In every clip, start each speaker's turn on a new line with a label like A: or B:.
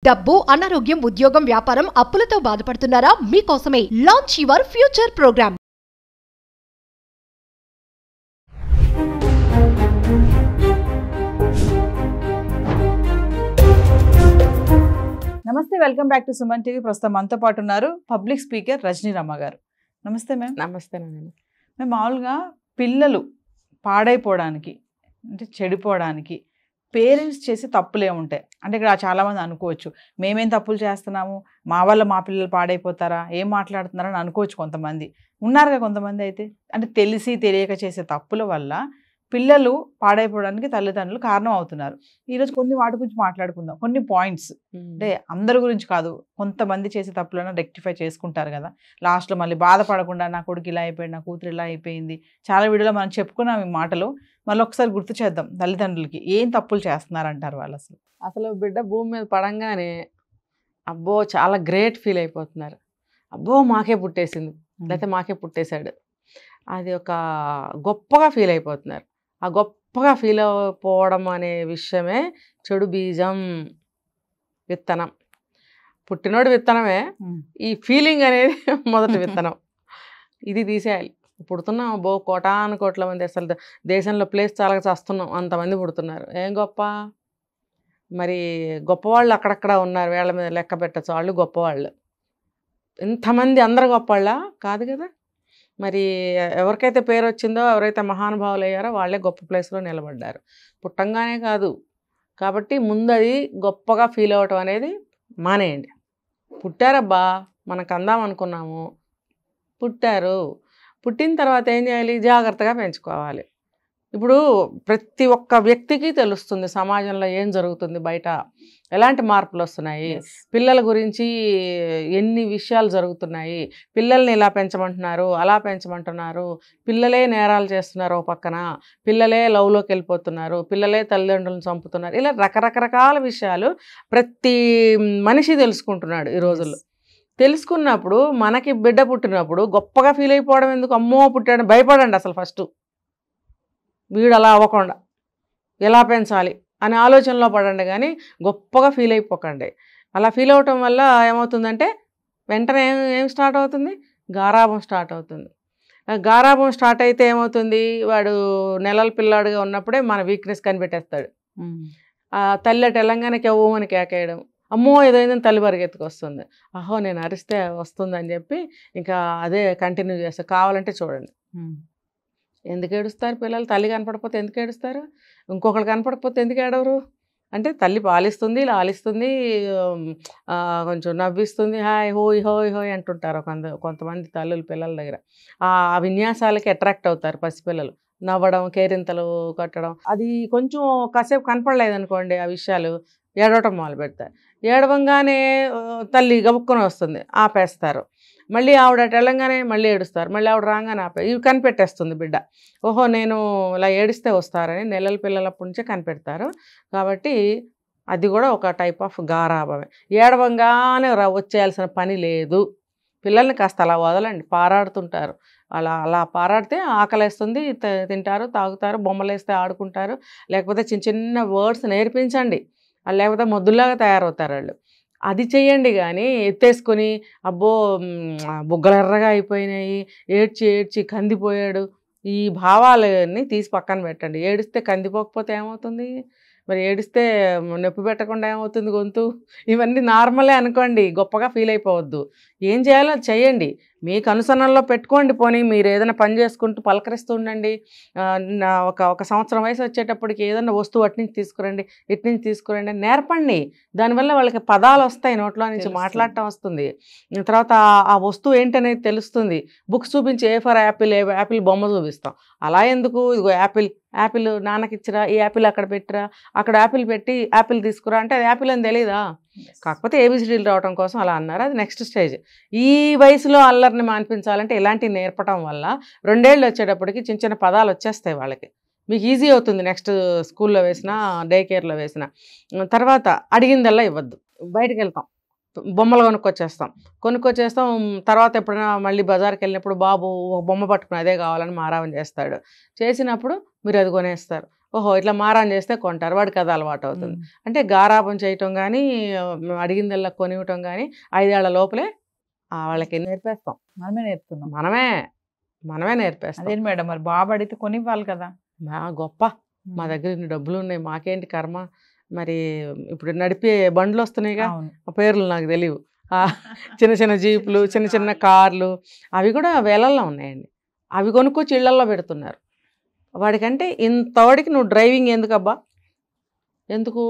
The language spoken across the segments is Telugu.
A: డబ్బు, అనారోగ్యం, ఉద్యోగం, వ్యాపారం, అప్పులతో బాధపడుతున్నారా? మీకోసమే లాంచ్ యువర్ ఫ్యూచర్ ప్రోగ్రామ్.
B: నమస్తే, welcome back to Suman TV. ప్రస్తుతం మనతో పాటు ఉన్నారు పబ్లిక్ స్పీకర్ రజనీ రమ గారు. నమస్తే మ్యామ్.
C: నమస్తే.
B: మేము మామూలుగా పిల్లలు పాడైపోవడానికి అంటే చెడిపోవడానికి పేరెంట్స్ చేసే తప్పులే ఉంటాయి అంటే ఇక్కడ చాలామంది అనుకోవచ్చు, మేమేం తప్పులు చేస్తున్నాము, మా వల్ల మా పిల్లలు పాడైపోతారా, ఏం మాట్లాడుతున్నారని అనుకోవచ్చు. కొంతమంది ఉన్నారుగా, కొంతమంది అయితే అంటే తెలిసి తెలియక చేసే తప్పుల వల్ల పిల్లలు పాడైపోవడానికి తల్లిదండ్రులు కారణం అవుతున్నారు. ఈరోజు కొన్ని వాటి గురించి మాట్లాడుకుందాం. కొన్ని పాయింట్స్ అంటే అందరి గురించి కాదు, కొంతమంది చేసే తప్పులను రెక్టిఫై చేసుకుంటారు కదా, లాస్ట్లో మళ్ళీ బాధపడకుండా నా కొడుకు ఇలా అయిపోయింది, నా కూతురు ఇలా అయిపోయింది. చాలా వీడియోలో మనం చెప్పుకున్నాం ఈ మాటలు. మళ్ళీ ఒకసారి గుర్తు చేద్దాం. తల్లిదండ్రులకి ఏం తప్పులు చేస్తున్నారంటారు వాళ్ళు?
C: అసలు బిడ్డ భూమి మీద పడంగానే అబ్బో చాలా గ్రేట్ ఫీల్ అయిపోతున్నారు. అబ్బో మాకే పుట్టేసింది, లేకపోతే మాకే పుట్టేశాడు, అది ఒక గొప్పగా ఫీల్ అయిపోతున్నారు. ఆ గొప్పగా ఫీల్ అయిపోవడం అనే విషయమే చెడు బీజం, విత్తనం. పుట్టినోడు విత్తనమే, ఈ ఫీలింగ్ అనేది మొదటి విత్తనం. ఇది తీసేయాలి. పుడుతున్నాం అబ్బో కోటాను కోట్ల మంది, అసలు దేశంలో ప్లేస్ చాలా చేస్తున్నాం, అంతమంది పుడుతున్నారు. ఏం గొప్ప, మరి గొప్పవాళ్ళు అక్కడక్కడ ఉన్నారు, వేళ్ల మీద లెక్క పెట్టచ్చు, వాళ్ళు గొప్పవాళ్ళు. ఇంతమంది అందరు గొప్పవాళ్ళ కాదు కదా. మరి ఎవరికైతే పేరు వచ్చిందో, ఎవరైతే మహానుభావులు అయ్యారో వాళ్ళే గొప్ప ప్లేస్లో నిలబడ్డారు. పుట్టంగానే కాదు కాబట్టి ముందు అది గొప్పగా ఫీల్ అవ్వటం అనేది మానేయండి. పుట్టారబ్బా మనకు అందాం అనుకున్నాము, పుట్టారు, పుట్టిన తర్వాత ఏం చేయాలి, జాగ్రత్తగా పెంచుకోవాలి. ఇప్పుడు ప్రతి ఒక్క వ్యక్తికి తెలుస్తుంది సమాజంలో ఏం జరుగుతుంది, బయట ఎలాంటి మార్పులు వస్తున్నాయి, పిల్లల గురించి ఎన్ని విషయాలు జరుగుతున్నాయి, పిల్లల్ని ఇలా పెంచమంటున్నారు, అలా పెంచమంటున్నారు, పిల్లలే నేరాలు చేస్తున్నారు, ఓ పక్కన పిల్లలే లవ్లోకి వెళ్ళిపోతున్నారు, పిల్లలే తల్లిదండ్రులను చంపుతున్నారు. ఇలా రకరకరకాల విషయాలు ప్రతి మనిషి తెలుసుకుంటున్నాడు ఈ రోజుల్లో. తెలుసుకున్నప్పుడు మనకి బిడ్డ పుట్టినప్పుడు గొప్పగా ఫీల్ అయిపోవడం ఎందుకు? అమ్మో పుట్టాడు భయపడండి. అసలు ఫస్ట్ వీడు అలా అవ్వకుండా ఎలా పెంచాలి అనే ఆలోచనలో పడండి, కానీ గొప్పగా ఫీల్ అయిపోకండి. అలా ఫీల్ అవటం వల్ల ఏమవుతుందంటే వెంటనే ఏం స్టార్ట్ అవుతుంది, గారాబం స్టార్ట్ అవుతుంది. గారాబం స్టార్ట్ అయితే ఏమవుతుంది, వాడు నెలల పిల్లాడుగా ఉన్నప్పుడే మన వీక్నెస్ కనిపెట్టేస్తాడు. తల్లి తెలంగాణకి అవ్వమని కేకేయడం, అమ్మో ఏదైందని తల్లి పరిగెత్తుకు వస్తుంది, అహో నేను అరిస్తే వస్తుందని చెప్పి ఇంకా అదే కంటిన్యూ చేస్తారు. కావాలంటే చూడండి ఎందుకు ఏడుస్తారు పిల్లలు, తల్లి కనపడకపోతే ఎందుకు ఏడుస్తారు, ఇంకొకరు కనపడకపోతే ఎందుకు ఏడవరు అంటే తల్లి పాలిస్తుంది, లాలిస్తుంది, కొంచెం నవ్విస్తుంది, హాయ్ హోయ్ హోయ్ హోయ్ అంటుంటారు కొంతమంది తల్లులు పిల్లల దగ్గర. ఆ విన్యాసాలకి అట్రాక్ట్ అవుతారు పసిపిల్లలు, నవ్వడం, కేరింతలు కట్టడం. అది కొంచెం కాసేపు కనపడలేదనుకోండి ఆ విషయాలు, ఏడవటం మొదలు పెడతారు. ఏడవంగానే తల్లి గబుక్కుని వస్తుంది, ఆపేస్తారు. మళ్ళీ ఆవిడ వెళ్ళంగానే మళ్ళీ ఏడుస్తారు, మళ్ళీ ఆవిడ రాగానే ఇవి కనిపెట్టేస్తుంది బిడ్డ. ఓహో నేను ఇలా ఏడిస్తే వస్తారని నెలల పిల్లలప్పటి నుంచే కనిపెడతారు. కాబట్టి అది కూడా ఒక టైప్ ఆఫ్ గారాభమే. ఏడవంగానే వచ్చేయాల్సిన పని లేదు. పిల్లల్ని కాస్త అలా వదలండి, పారాడుతుంటారు. అలా పారాడితే ఆకలేస్తుంది, తింటారు, తాగుతారు, బొమ్మలు వేస్తే ఆడుకుంటారు. లేకపోతే చిన్న చిన్న వర్డ్స్ నేర్పించండి, లేకపోతే మొద్దుల్లాగా తయారవుతారు వాళ్ళు. అది చెయ్యండి. కానీ ఎత్తేసుకొని అబ్బో బుగ్గలు ఎర్రగా అయిపోయినాయి, ఏడ్చి ఏడ్చి కందిపోయాడు, ఈ భావాలన్నీ తీసి పక్కన పెట్టండి. ఏడిస్తే కందిపోకపోతే ఏమవుతుంది, మరి ఏడిస్తే నొప్పి పెట్టకుండా ఏమవుతుంది గొంతు, ఇవన్నీ నార్మలే అనుకోండి, గొప్పగా ఫీల్ అయిపోవద్దు. ఏం చేయాలో అది చెయ్యండి, మీకు అనుసరణలో పెట్టుకోండి. పోనీ మీరు ఏదైనా పని చేసుకుంటూ పలకరిస్తూ ఉండండి. ఒక సంవత్సరం వయసు వచ్చేటప్పటికి ఏదైనా వస్తువు అట్నుంచి తీసుకురండి, ఇట్నుంచి తీసుకురండి అని నేర్పండి. దానివల్ల వాళ్ళకి పదాలు వస్తాయి, నోట్లో నుంచి మాట్లాడటం వస్తుంది. తర్వాత ఆ వస్తువు ఏంటనేది తెలుస్తుంది. బుక్స్ చూపించి ఏ ఫర్ యాపిల్, యాపిల్ బొమ్మ చూపిస్తాం. అలా ఎందుకు, ఇదిగో యాపిల్ నాన్నకి ఇచ్చిరా, ఈ యాపిల్ అక్కడ పెట్టిరా, అక్కడ యాపిల్ పెట్టి యాపిల్ తీసుకురా అంటే అది యాపిల్ అని తెలీదా? కాకపోతే ఏబిసిడీలు రావడం కోసం అలా అన్నారు, అది నెక్స్ట్ స్టేజ్. ఈ వయసులో అల్లరిని మాన్పించాలంటే ఇలాంటివి నేర్పడం వల్ల 2 ఏళ్ళు వచ్చేటప్పటికి చిన్న చిన్న పదాలు వచ్చేస్తాయి వాళ్ళకి. మీకు ఈజీ అవుతుంది నెక్స్ట్ స్కూల్లో వేసినా, డే కేర్లో వేసిన తర్వాత. అడిగిందల్లా ఇవ్వద్దు. బయటకు వెళ్తాం, బొమ్మలు కొనుక్కొచ్చేస్తాం. తర్వాత ఎప్పుడైనా మళ్ళీ బజార్కి వెళ్ళినప్పుడు బాబు ఒక బొమ్మ పట్టుకుని అదే కావాలని మారావం చేస్తాడు. చేసినప్పుడు మీరు అది కొనేస్తారు. ఓహో ఇట్లా మారాన్ చేస్తే కొంటారు, వాడికి అది అలవాటు అవుతుంది. అంటే గారాబం చేయటం కానీ అడిగిందల్లా కొనివ్వటం కానీ 5 ఏళ్ల లోపలే వాళ్ళకి నేర్పేస్తాం.
B: మనమే నేర్పుతున్నాం.
C: మనమే నేర్పేస్తాం.
B: అదేంటి మేడం, మరి బాబు అడిగితే కొనివ్వాలి కదా.
C: గొప్ప, మా దగ్గర ఇన్ని డబ్బులు ఉన్నాయి, మాకేంటి కర్మ. మరి ఇప్పుడు నడిపే బండ్లు వస్తున్నాయిగా, ఆ పేర్లు నాకు తెలియవు. చిన్న చిన్న జీపులు, చిన్న చిన్న కార్లు, అవి కూడా వేలల్లో ఉన్నాయండి. అవి కొనుక్కొచ్చి ఇళ్లల్లో పెడుతున్నారు. వాడికంటే ఇంతవాడికి నువ్వు డ్రైవింగ్ ఎందుకబ్బా, ఎందుకు?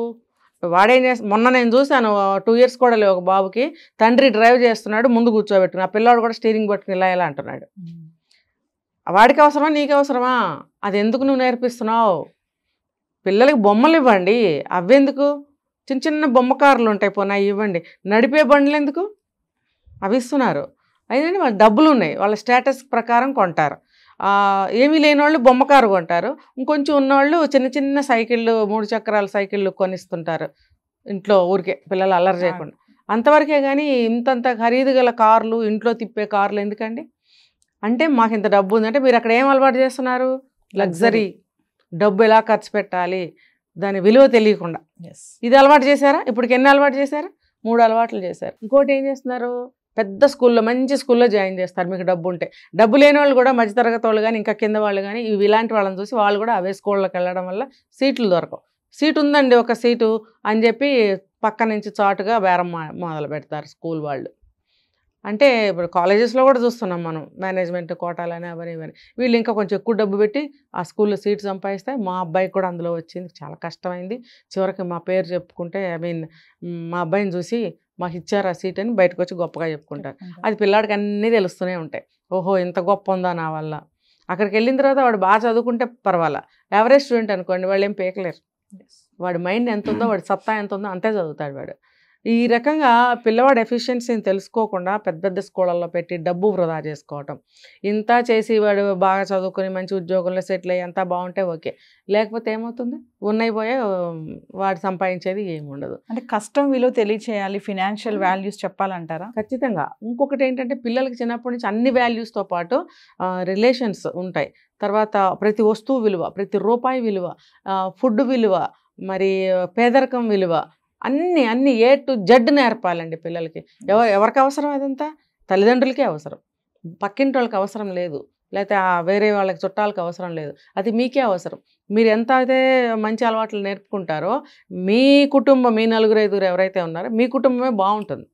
C: వాడేం చేస్తా, మొన్న నేను చూశాను 2 years కూడా లేవు ఒక బాబుకి, తండ్రి డ్రైవ్ చేస్తున్నాడు, ముందు కూర్చోబెట్టుకుని ఆ పిల్లాడు కూడా స్టీరింగ్ పట్టుకుని ఇలా అంటున్నాడు. వాడికి అవసరమా నీకు అవసరమా? అది ఎందుకు నువ్వు నేర్పిస్తున్నావు? పిల్లలకి బొమ్మలు ఇవ్వండి, అవెందుకు? చిన్న చిన్న బొమ్మ కార్లు ఉంటాయి, పోనా ఇవ్వండి. నడిపే బండ్లు ఎందుకు? అవి ఇస్తున్నారు. అయితే వాళ్ళ డబ్బులు ఉన్నాయి, వాళ్ళ స్టేటస్ ప్రకారం కొంటారు. ఏమీ లేని వాళ్ళు బొమ్మ కారు కొంటారు, ఇంకొంచెం ఉన్నవాళ్ళు చిన్న చిన్న సైకిళ్ళు, 3 చక్రాల సైకిళ్ళు కొనిస్తుంటారు ఇంట్లో, ఊరికే పిల్లలు అల్లరి చేయకుండా. అంతవరకే కానీ ఇంతంత ఖరీదు గల కార్లు, ఇంట్లో తిప్పే కార్లు ఎందుకండి? అంటే మాకు ఇంత డబ్బు ఉందంటే మీరు అక్కడ ఏం అలవాటు చేస్తున్నారు? లగ్జరీ. డబ్బు ఎలా ఖర్చు పెట్టాలి, దాని విలువ తెలియకుండా ఇది అలవాటు చేశారా? ఇప్పటికి ఎన్ని అలవాటు చేశారు? 3 అలవాట్లు చేశారు. ఇంకోటి ఏం చేస్తున్నారు, పెద్ద స్కూల్లో, మంచి స్కూల్లో జాయిన్ చేస్తారు మీకు డబ్బు ఉంటే. డబ్బు లేని వాళ్ళు కూడా, మధ్యతరగతి వాళ్ళు కానీ, ఇంకా కింద వాళ్ళు కానీ, ఇలాంటి వాళ్ళని చూసి వాళ్ళు కూడా అవే స్కూళ్ళకి వెళ్ళడం వల్ల సీట్లు దొరకవు. సీటు ఉందండి, ఒక సీటు అని చెప్పి పక్క నుంచి చాటుగా బేరం మొదలు పెడతారు స్కూల్ వాళ్ళు. అంటే ఇప్పుడు కాలేజెస్లో కూడా చూస్తున్నాం మనం, మేనేజ్మెంట్ కోటాలని అవని ఇవని. వీళ్ళు ఇంకా కొంచెం ఎక్కువ డబ్బు పెట్టి ఆ స్కూల్లో సీట్ సంపాదిస్తే, మా అబ్బాయికి కూడా అందులో వచ్చింది, చాలా కష్టమైంది, చివరికి మా పేరు చెప్పుకుంటే, మా అబ్బాయిని చూసి మాకు ఇచ్చారు ఆ సీట్ అని బయటకు వచ్చి గొప్పగా చెప్పుకుంటారు. అది పిల్లాడికి అన్నీ తెలుస్తూనే ఉంటాయి. ఓహో ఇంత గొప్ప ఉందా నా వల్ల. అక్కడికి వెళ్ళిన తర్వాత వాడు బాగా చదువుకుంటే పర్వాలా, యావరేజ్ స్టూడెంట్ అనుకోండి, వాళ్ళు ఏం పేకలేరు. వాడి మైండ్ ఎంత ఉందో, వాడి సత్తా ఎంత ఉందో అంతే చదువుతాడు వాడు. ఈ రకంగా పిల్లవాడు ఎఫిషియన్సీని తెలుసుకోకుండా పెద్ద పెద్ద స్కూళ్ళల్లో పెట్టి డబ్బు వృధా చేసుకోవటం, ఇంత చేసి వాడు బాగా చదువుకొని మంచి ఉద్యోగంలో సెటిల్ అయ్యి అంతా బాగుంటే ఓకే, లేకపోతే ఏమవుతుంది, ఉన్నైపోయే వాడు సంపాదించేది ఏమి ఉండదు.
B: అంటే కష్టం విలువ తెలియచేయాలి, ఫినాన్షియల్ వాల్యూస్ చెప్పాలంటారా?
C: ఖచ్చితంగా. ఇంకొకటి ఏంటంటే పిల్లలకి చిన్నప్పటి నుంచి అన్ని వాల్యూస్తో పాటు రిలేషన్స్ ఉంటాయి. తర్వాత ప్రతి వస్తువు విలువ, ప్రతి రూపాయి విలువ, ఫుడ్ విలువ, మరి పేదరికం విలువ, అన్నీ A to Z నేర్పాలండి పిల్లలకి. ఎవరికి అవసరం అదంతా? తల్లిదండ్రులకే అవసరం, పక్కింటి వాళ్ళకి అవసరం లేదు, లేకపోతే వేరే వాళ్ళకి చుట్టాలకు అవసరం లేదు, అది మీకే అవసరం. మీరు ఎంత అయితే మంచి అలవాట్లు నేర్పుకుంటారో మీ కుటుంబం, మీ 4-5 ఎవరైతే ఉన్నారో మీ కుటుంబమే బాగుంటుంది.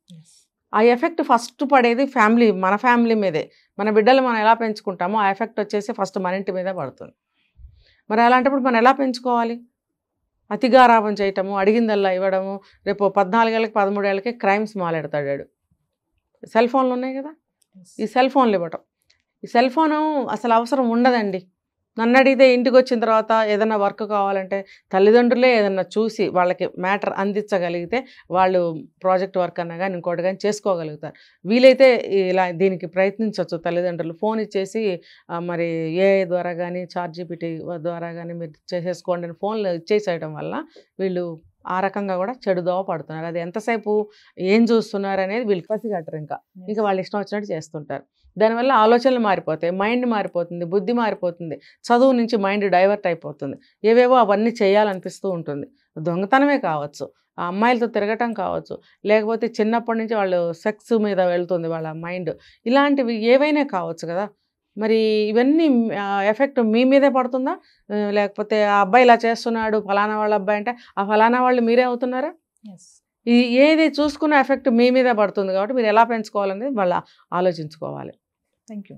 C: ఆ ఎఫెక్ట్ ఫస్ట్ పడేది ఫ్యామిలీ, మన ఫ్యామిలీ మీదే. మన బిడ్డలు మనం ఎలా పెంచుకుంటామో ఆ ఎఫెక్ట్ వచ్చేసి ఫస్ట్ మన ఇంటి మీదే పడుతుంది. మరి అలాంటప్పుడు మనం ఎలా పెంచుకోవాలి? అతిగా రాబం చేయటము, అడిగిందల్లా ఇవ్వడము, రేపు 14 ఏళ్ళకి 13 ఏళ్ళకి క్రైమ్స్ మాట్లాడతాడు. సెల్ ఫోన్లు ఉన్నాయి కదా, ఈ సెల్ ఫోన్లు ఇవ్వటం. ఈ సెల్ ఫోను అసలు అవసరం ఉండదండి. నన్ను అడిగితే ఇంటికి వచ్చిన తర్వాత ఏదైనా వర్క్ కావాలంటే తల్లిదండ్రులే ఏదన్నా చూసి వాళ్ళకి మ్యాటర్ అందించగలిగితే వాళ్ళు ప్రాజెక్ట్ వర్క్ అన్నా కానీ ఇంకోటి కానీ చేసుకోగలుగుతారు. వీలైతే ఇలా దీనికి ప్రయత్నించవచ్చు తల్లిదండ్రులు. ఫోన్ ఇచ్చేసి మరి ఏఐ ద్వారా కానీ ChatGPT ద్వారా కానీ మీరు చేసేసుకోండి అని ఫోన్లు ఇచ్చేసేయడం వల్ల వీళ్ళు ఆ రకంగా కూడా చెడుదోవ పడుతున్నారు. అది ఎంతసేపు ఏం చూస్తున్నారు అనేది వీళ్ళు పసిగట్టరు. ఇంకా వాళ్ళు ఇష్టం వచ్చినట్టు చేస్తుంటారు. దానివల్ల ఆలోచనలు మారిపోతాయి, మైండ్ మారిపోతుంది, బుద్ధి మారిపోతుంది, చదువు నుంచి మైండ్ డైవర్ట్ అయిపోతుంది, ఏవేవో అవన్నీ చేయాలనిపిస్తూ ఉంటుంది. దొంగతనమే కావచ్చు, ఆ అమ్మాయిలతో తిరగటం కావచ్చు, లేకపోతే చిన్నప్పటి నుంచి వాళ్ళు సెక్స్ మీద వెళ్తుంది వాళ్ళ మైండ్, ఇలాంటివి ఏవైనా కావచ్చు కదా. మరి ఇవన్నీ ఎఫెక్ట్ మీ మీదే పడుతుందా, లేకపోతే ఆ అబ్బాయి ఇలా చేస్తున్నాడు ఫలానా వాళ్ళ అబ్బాయి అంటే ఆ ఫలానా వాళ్ళు మీరే అవుతున్నారా? ఏది చూసుకున్న ఎఫెక్ట్ మీ మీదే పడుతుంది. కాబట్టి మీరు ఎలా పెంచుకోవాలనేది వాళ్ళు ఆలోచించుకోవాలి.
B: Thank you.